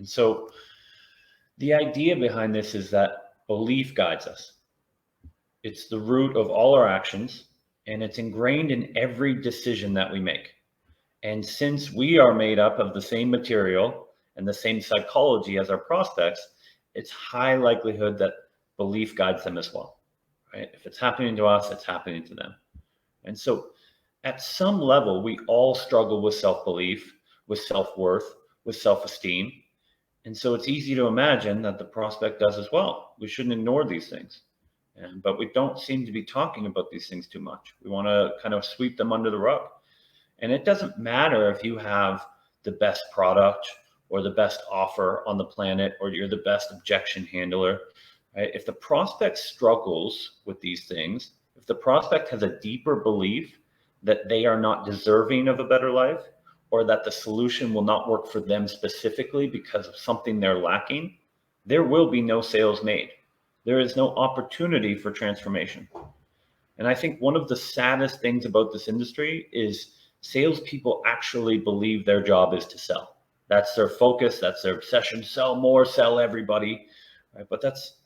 And so the idea behind this is that belief guides us. It's the root of all our actions, and it's ingrained in every decision that we make. And since we are made up of the same material and the same psychology as our prospects, it's high likelihood that belief guides them as well, right? If it's happening to us, it's happening to them. And so at some level, we all struggle with self-belief, with self-worth, with self-esteem. And so it's easy to imagine that the prospect does as well. We shouldn't ignore these things. But we don't seem to be talking about these things too much. We want to kind of sweep them under the rug. And it doesn't matter if you have the best product or the best offer on the planet, or you're the best objection handler, right? If the prospect struggles with these things, if the prospect has a deeper belief that they are not deserving of a better life, or that the solution will not work for them specifically because of something they're lacking, there will be no sales made. There is no opportunity for transformation. And I think one of the saddest things about this industry is salespeople actually believe their job is to sell. That's their focus. That's their obsession. Sell more, sell everybody. Right? But that's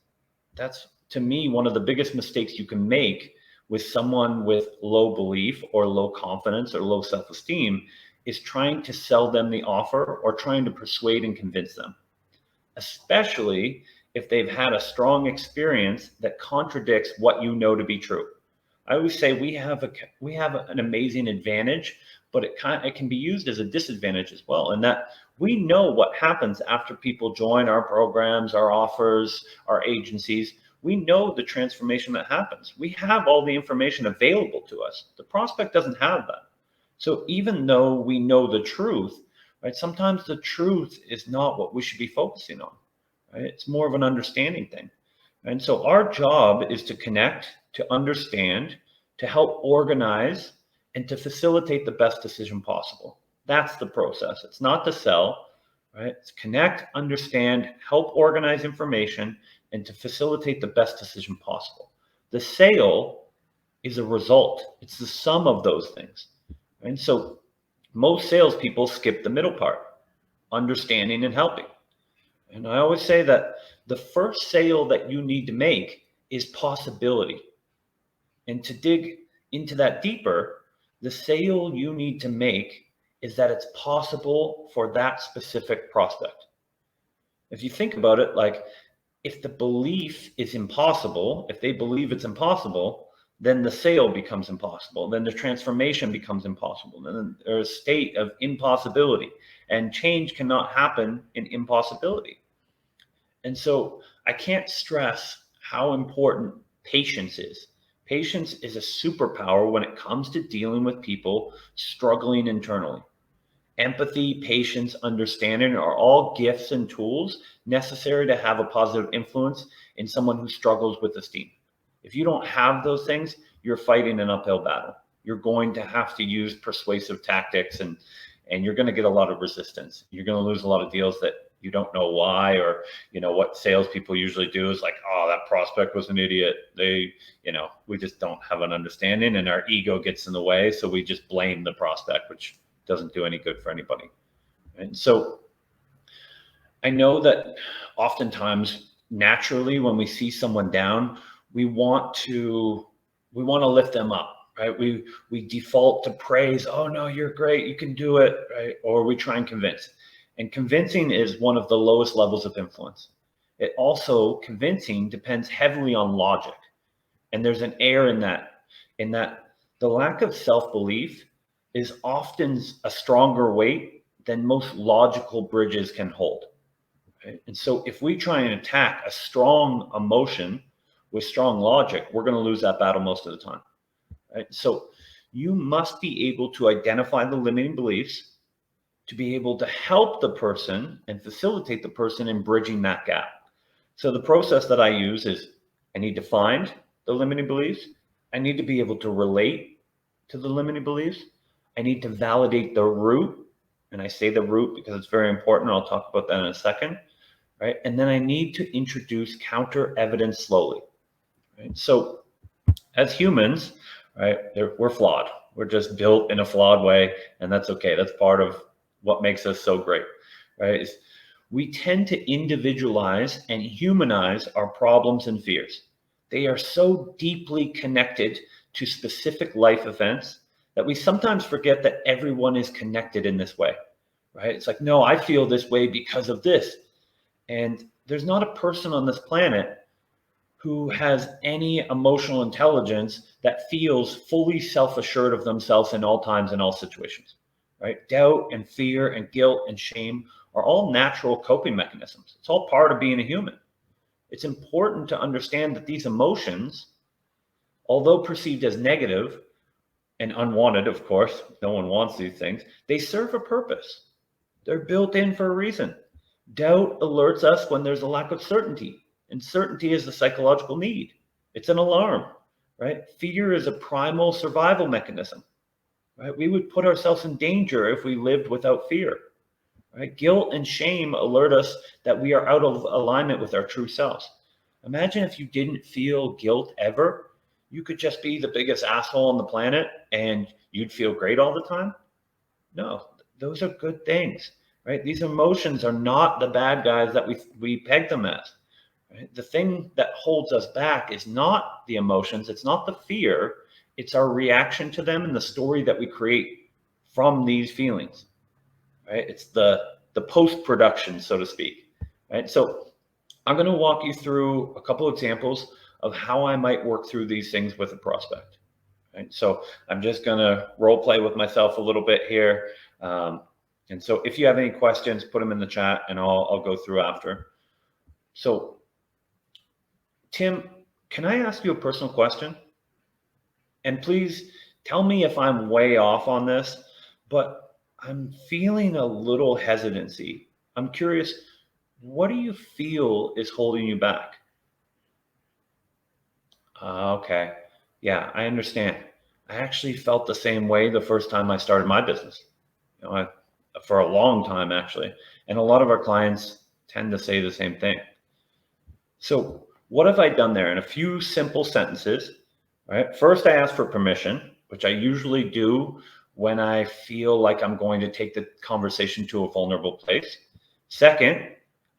to me one of the biggest mistakes you can make with someone with low belief or low confidence or low self-esteem, is trying to sell them the offer or trying to persuade and convince them, especially if they've had a strong experience that contradicts what you know to be true. I always say we have an amazing advantage, but it can be used as a disadvantage as well. And that we know what happens after people join our programs, our offers, our agencies. We know the transformation that happens. We have all the information available to us. The prospect doesn't have that. So even though we know the truth, right, sometimes the truth is not what we should be focusing on. Right? It's more of an understanding thing. And so our job is to connect, to understand, to help organize, and to facilitate the best decision possible. That's the process. It's not to sell, right? It's connect, understand, help organize information, and to facilitate the best decision possible. The sale is a result. It's the sum of those things. And so most salespeople skip the middle part, understanding and helping. And I always say that the first sale that you need to make is possibility. And to dig into that deeper, the sale you need to make is that it's possible for that specific prospect. If you think about it, like if the belief is impossible, if they believe it's impossible, then the sale becomes impossible. Then the transformation becomes impossible. Then there's a state of impossibility, and change cannot happen in impossibility. And so I can't stress how important patience is. Patience is a superpower when it comes to dealing with people struggling internally. Empathy, patience, understanding are all gifts and tools necessary to have a positive influence in someone who struggles with esteem. If you don't have those things, you're fighting an uphill battle. You're going to have to use persuasive tactics, and you're going to get a lot of resistance. You're going to lose a lot of deals that you don't know why, or what salespeople usually do is like, oh, that prospect was an idiot. We just don't have an understanding, and our ego gets in the way, so we just blame the prospect, which doesn't do any good for anybody. And so I know that oftentimes, naturally, when we see someone down, we want to lift them up, right? We default to praise. Oh no, you're great, you can do it, right? Or we try and convince. And convincing is one of the lowest levels of influence. Convincing depends heavily on logic. And there's an error in that the lack of self-belief is often a stronger weight than most logical bridges can hold. Right? And so if we try and attack a strong emotion with strong logic, we're going to lose that battle most of the time. Right? So you must be able to identify the limiting beliefs to be able to help the person and facilitate the person in bridging that gap. So the process that I use is I need to find the limiting beliefs. I need to be able to relate to the limiting beliefs. I need to validate the root. And I say the root because it's very important. I'll talk about that in a second. Right? And then I need to introduce counter evidence slowly. Right? So as humans, right, we're flawed. We're just built in a flawed way, and that's okay. That's part of what makes us so great, right? We tend to individualize and humanize our problems and fears. They are so deeply connected to specific life events that we sometimes forget that everyone is connected in this way, right? It's like, no, I feel this way because of this. And there's not a person on this planet who has any emotional intelligence that feels fully self-assured of themselves in all times and all situations, right? Doubt and fear and guilt and shame are all natural coping mechanisms. It's all part of being a human. It's important to understand that these emotions, although perceived as negative and unwanted, of course, no one wants these things, they serve a purpose. They're built in for a reason. Doubt alerts us when there's a lack of certainty, and certainty is a psychological need. It's an alarm, right? Fear is a primal survival mechanism, right? We would put ourselves in danger if we lived without fear, right? Guilt and shame alert us that we are out of alignment with our true selves. Imagine if you didn't feel guilt ever. You could just be the biggest asshole on the planet and you'd feel great all the time. No, those are good things, right? These emotions are not the bad guys that we peg them as. Right? The thing that holds us back is not the emotions, it's not the fear, it's our reaction to them and the story that we create from these feelings. Right? It's the post-production, so to speak. Right? So I'm going to walk you through a couple examples of how I might work through these things with a prospect. Right? So I'm just going to role play with myself a little bit here. And so if you have any questions, put them in the chat and I'll go through after. So Tim, can I ask you a personal question? And please tell me if I'm way off on this, but I'm feeling a little hesitancy. I'm curious, what do you feel is holding you back? Okay. Yeah, I understand. I actually felt the same way the first time I started my business. For a long time, actually. And a lot of our clients tend to say the same thing. So what have I done there? In a few simple sentences, right? First, I ask for permission, which I usually do when I feel like I'm going to take the conversation to a vulnerable place. Second,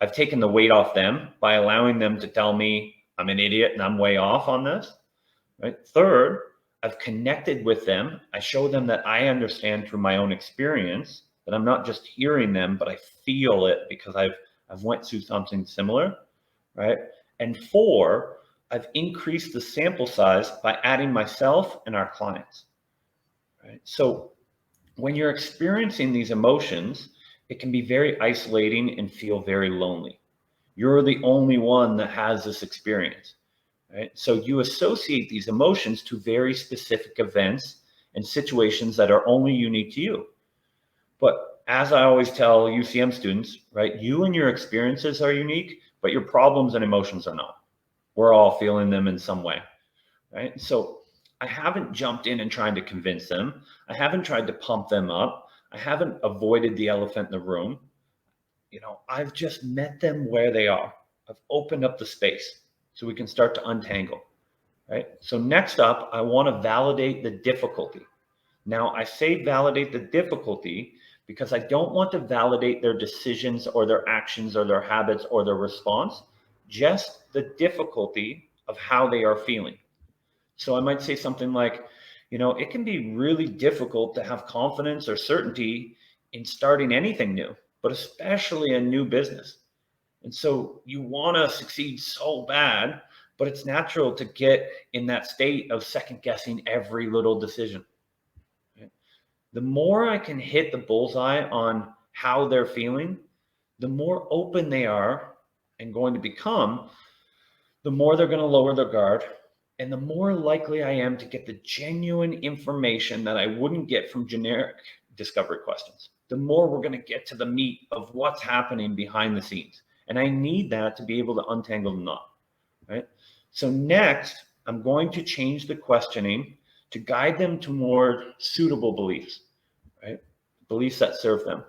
I've taken the weight off them by allowing them to tell me I'm an idiot and I'm way off on this, right? Third, I've connected with them. I show them that I understand through my own experience, that I'm not just hearing them, but I feel it because I've went through something similar, right? And four, I've increased the sample size by adding myself and our clients, right? So when you're experiencing these emotions, it can be very isolating and feel very lonely. You're the only one that has this experience, right? So you associate these emotions to very specific events and situations that are only unique to you. But as I always tell UCM students, right, you and your experiences are unique, but your problems and emotions are not. We're all feeling them in some way, right? So I haven't jumped in and tried to convince them. I haven't tried to pump them up. I haven't avoided the elephant in the room. I've just met them where they are. I've opened up the space so we can start to untangle, right? So next up, I want to validate the difficulty. Now, I say validate the difficulty because I don't want to validate their decisions or their actions or their habits or their response, just the difficulty of how they are feeling. So I might say something like, it can be really difficult to have confidence or certainty in starting anything new, but especially a new business. And so you want to succeed so bad, but it's natural to get in that state of second guessing every little decision. The more I can hit the bullseye on how they're feeling, the more open they are and going to become, the more they're going to lower their guard, and the more likely I am to get the genuine information that I wouldn't get from generic discovery questions. The more we're going to get to the meat of what's happening behind the scenes. And I need that to be able to untangle the knot, right? So next, I'm going to change the questioning to guide them to more suitable beliefs, right? Beliefs that serve them.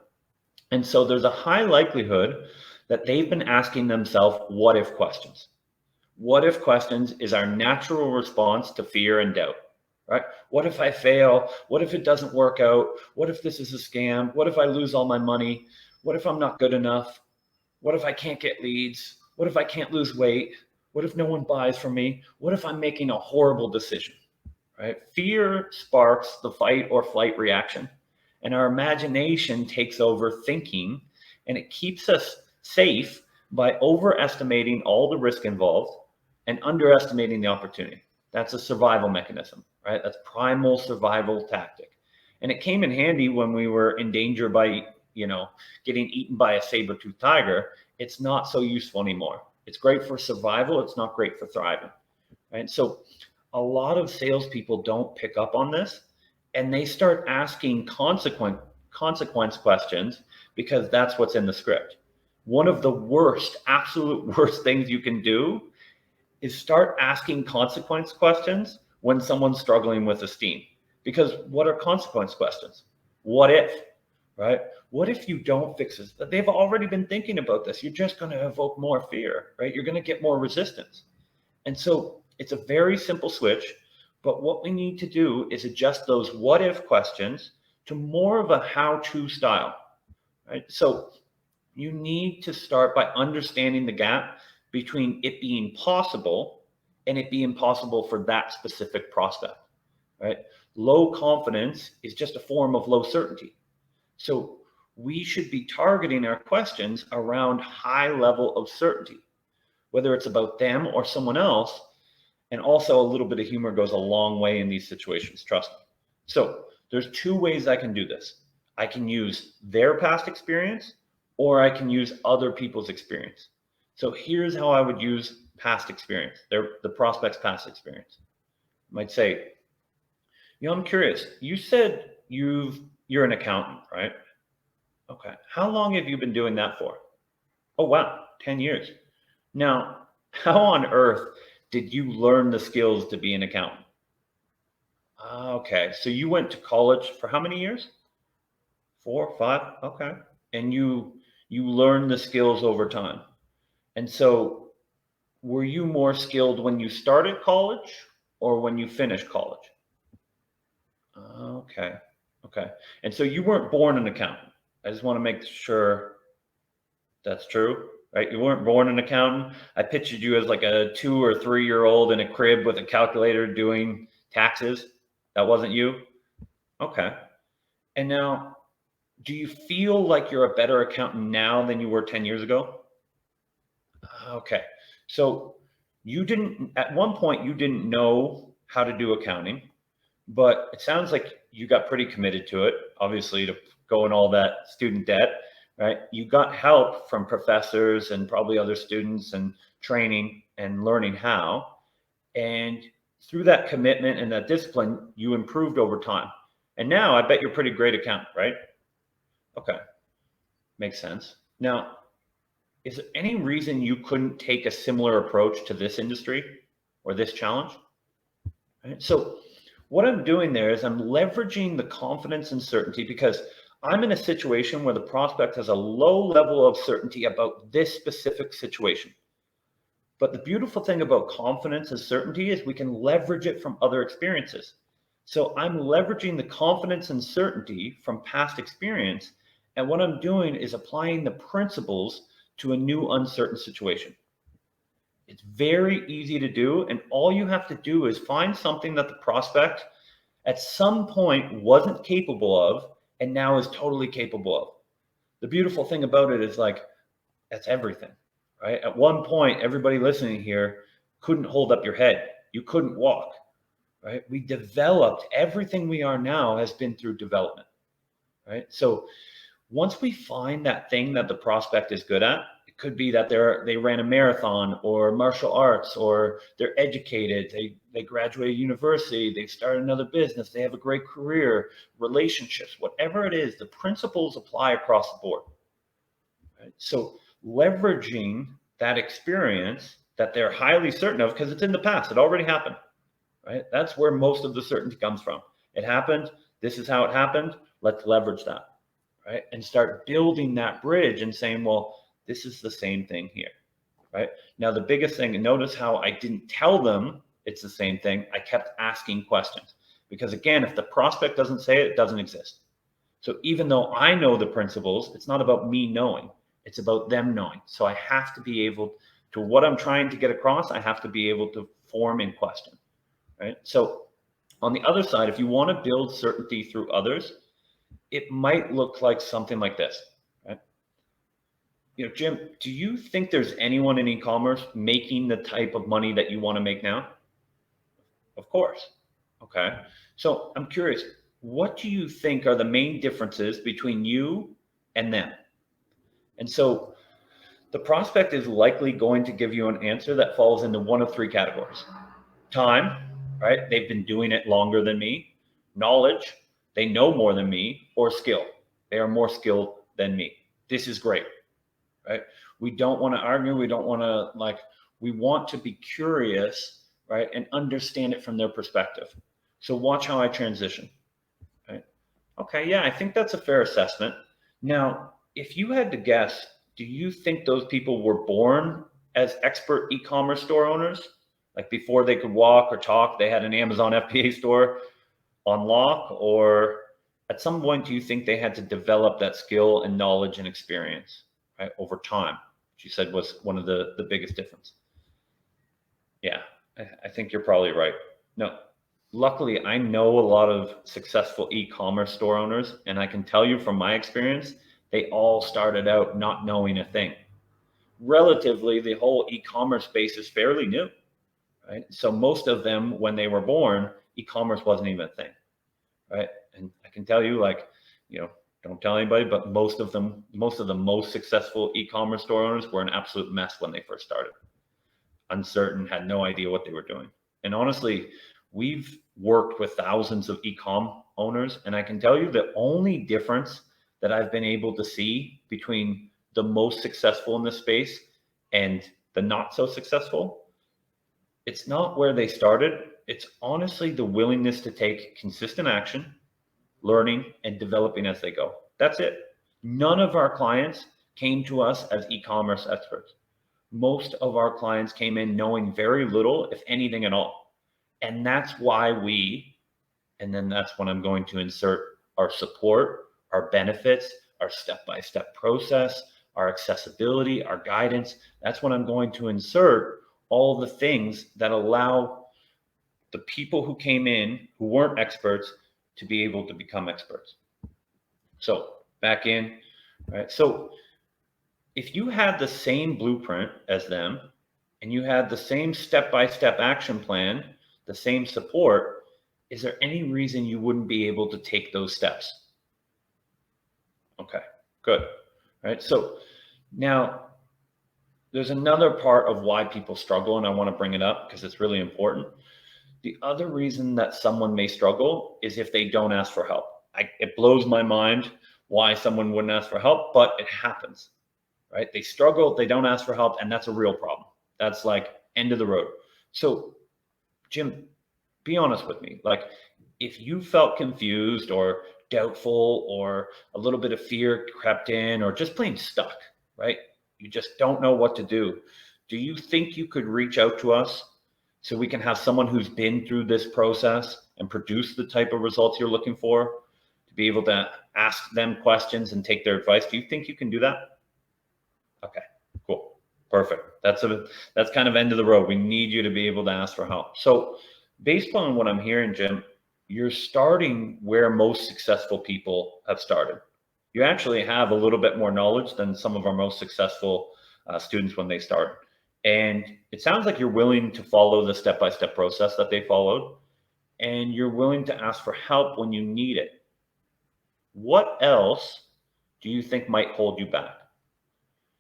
And so there's a high likelihood that they've been asking themselves what if questions. What if questions is our natural response to fear and doubt, right? What if I fail? What if it doesn't work out? What if this is a scam? What if I lose all my money? What if I'm not good enough? What if I can't get leads? What if I can't lose weight? What if no one buys from me? What if I'm making a horrible decision? Right? Fear sparks the fight or flight reaction, and our imagination takes over thinking, and it keeps us safe by overestimating all the risk involved and underestimating the opportunity. That's a survival mechanism, right? That's primal survival tactic. And it came in handy when we were in danger by, getting eaten by a saber-toothed tiger. It's not so useful anymore. It's great for survival. It's not great for thriving, right? So a lot of salespeople don't pick up on this, and they start asking consequence questions because that's what's in the script. One of the worst, absolute worst things you can do is start asking consequence questions when someone's struggling with esteem. Because what are consequence questions? What if, right? What if you don't fix this? They've already been thinking about this. You're just going to evoke more fear, right? You're going to get more resistance. And so it's a very simple switch, but what we need to do is adjust those what if questions to more of a how-to style, right? So you need to start by understanding the gap between it being possible and it being possible for that specific prospect, right? Low confidence is just a form of low certainty. So we should be targeting our questions around high level of certainty, whether it's about them or someone else. And also a little bit of humor goes a long way in these situations, trust me. So there's two ways I can do this. I can use their past experience, or I can use other people's experience. So here's how I would use past experience, the prospect's past experience. I might say, I'm curious. You said you're an accountant, right? Okay. How long have you been doing that for? Oh, wow, 10 years. Now, how on earth did you learn the skills to be an accountant? Okay, so you went to college for how many years? 4, 5? Okay. And you learned the skills over time. And so were you more skilled when you started college or when you finished college? Okay. Okay. And so you weren't born an accountant. I just want to make sure that's true, right? You weren't born an accountant. I pictured you as like a 2 or 3-year-old in a crib with a calculator doing taxes. That wasn't you? Okay. And now, do you feel like you're a better accountant now than you were 10 years ago? Okay. So at one point, you didn't know how to do accounting, but it sounds like you got pretty committed to it, obviously, to go in all that student debt, right? You got help from professors and probably other students and training and learning how. And through that commitment and that discipline, you improved over time. And now I bet you're a pretty great accountant, right? Okay. Makes sense. Now, is there any reason you couldn't take a similar approach to this industry or this challenge? Right? So what I'm doing there is I'm leveraging the confidence and certainty because I'm in a situation where the prospect has a low level of certainty about this specific situation. But the beautiful thing about confidence and certainty is we can leverage it from other experiences. So I'm leveraging the confidence and certainty from past experience. And what I'm doing is applying the principles to a new uncertain situation. It's very easy to do. And all you have to do is find something that the prospect at some point wasn't capable of and now is totally capable of. The beautiful thing about it is like, that's everything, right? At one point, everybody listening here couldn't hold up your head. You couldn't walk, right? We developed everything we are now has been through development, right? So once we find that thing that the prospect is good at, it could be that they ran a marathon or martial arts, or they're educated, they graduated university, they started another business, they have a great career, relationships, whatever it is, the principles apply across the board. Right? So leveraging that experience that they're highly certain of, because it's in the past, it already happened, right? That's where most of the certainty comes from. It happened. This is how it happened. Let's leverage that. Right? And start building that bridge and saying, well, this is the same thing here, right? Now, the biggest thing, and notice how I didn't tell them it's the same thing. I kept asking questions because again, if the prospect doesn't say it, it doesn't exist. So even though I know the principles, it's not about me knowing, It's about them knowing. So I have to be able to, what I'm trying to get across, I have to be able to form in question, right? So on the other side, if you want to build certainty through others, it might look like something like this, right? Jim, do you think there's anyone in e-commerce making the type of money that you want to make now? Of course. Okay. So I'm curious, what do you think are the main differences between you and them? And so the prospect is likely going to give you an answer that falls into one of three categories. Time, right? They've been doing it longer than me. Knowledge, they know more than me. Or skill, they are more skilled than me. This is great, right? We don't want to argue. We don't want to we want to be curious, right? And understand it from their perspective. So watch how I transition, right? Okay, yeah, I think that's a fair assessment. Now, if you had to guess, do you think those people were born as expert e-commerce store owners? Like before they could walk or talk, they had an Amazon FBA store on lock? Or at some point, do you think they had to develop that skill and knowledge and experience, right, over time? Which you said was one of the biggest difference. Yeah, I think you're probably right. No, luckily, I know a lot of successful e-commerce store owners, and I can tell you from my experience, they all started out not knowing a thing. Relatively, the whole e-commerce space is fairly new, right? So most of them, when they were born, e-commerce wasn't even a thing, right? And I can tell you, don't tell anybody, but most of the most successful e-commerce store owners were an absolute mess when they first started. Uncertain, had no idea what they were doing. And honestly, we've worked with thousands of e-com owners, and I can tell you the only difference that I've been able to see between the most successful in this space and the not so successful, it's not where they started. It's honestly the willingness to take consistent action, learning and developing as they go. That's it. None of our clients came to us as e-commerce experts. Most of our clients came in knowing very little, if anything at all. And that's why and then that's when I'm going to insert our support, our benefits, our step-by-step process, our accessibility, our guidance. That's when I'm going to insert all the things that allow the people who came in who weren't experts to be able to become experts. So back in, right? So if you had the same blueprint as them and you had the same step-by-step action plan, the same support, is there any reason you wouldn't be able to take those steps? Okay, good. Right. So now there's another part of why people struggle, and I want to bring it up because it's really important. The other reason that someone may struggle is if they don't ask for help. It blows my mind why someone wouldn't ask for help, but it happens. Right? They struggle, they don't ask for help, and that's a real problem. That's like end of the road. So, Jim, be honest with me. Like, if you felt confused or doubtful or a little bit of fear crept in or just plain stuck, right? You just don't know what to do. Do you think you could reach out to us so we can have someone who's been through this process and produce the type of results you're looking for, to be able to ask them questions and take their advice? Do you think you can do that? Okay, cool. Perfect. That's kind of end of the road. We need you to be able to ask for help. So based on what I'm hearing, Jim, you're starting where most successful people have started. You actually have a little bit more knowledge than some of our most successful students when they start. And it sounds like you're willing to follow the step-by-step process that they followed, and you're willing to ask for help when you need it. What else do you think might hold you back?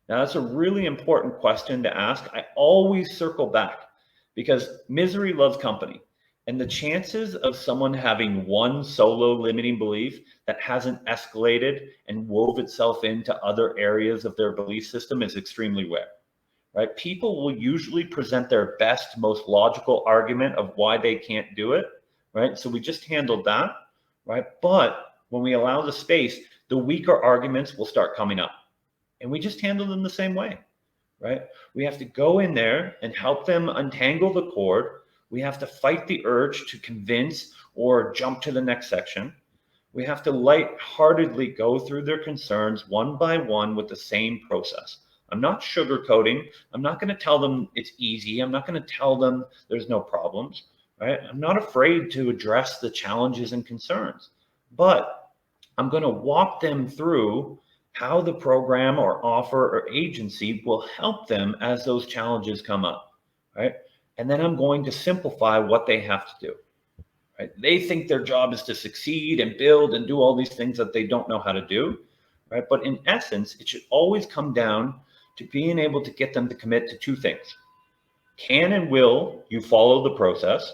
Now, that's a really important question to ask. I always circle back because misery loves company. And the chances of someone having one solo limiting belief that hasn't escalated and wove itself into other areas of their belief system is extremely rare, right? People will usually present their best, most logical argument of why they can't do it, right? So we just handled that, right? But when we allow the space, the weaker arguments will start coming up. And we just handle them the same way, right? We have to go in there and help them untangle the cord. We have to fight the urge to convince or jump to the next section. We have to lightheartedly go through their concerns one by one with the same process. I'm not sugarcoating. I'm not going to tell them it's easy. I'm not going to tell them there's no problems, right? I'm not afraid to address the challenges and concerns, but I'm going to walk them through how the program or offer or agency will help them as those challenges come up, right? And then I'm going to simplify what they have to do, right? They think their job is to succeed and build and do all these things that they don't know how to do, right? But in essence, it should always come down to being able to get them to commit to two things. Can and will you follow the process?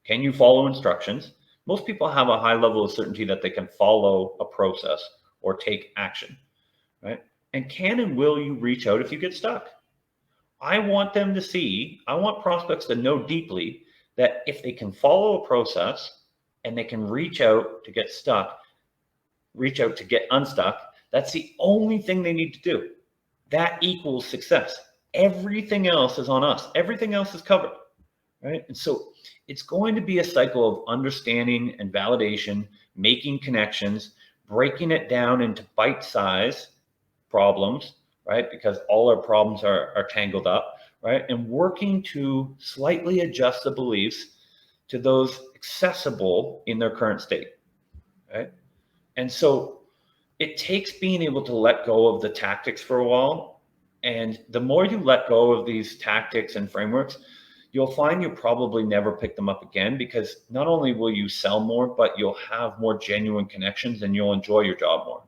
Can you follow instructions? Most people have a high level of certainty that they can follow a process or take action, right? And can and will you reach out if you get stuck? I want prospects to know deeply that if they can follow a process and they can reach out to get unstuck, that's the only thing they need to do. That equals success. Everything else is on us. Everything else is covered, right? And so it's going to be a cycle of understanding and validation, making connections, breaking it down into bite-sized problems, right? Because all our problems are tangled up, right? And working to slightly adjust the beliefs to those accessible in their current state, right? And so it takes being able to let go of the tactics for a while. And the more you let go of these tactics and frameworks, you'll find you'll probably never pick them up again, because not only will you sell more, but you'll have more genuine connections and you'll enjoy your job more.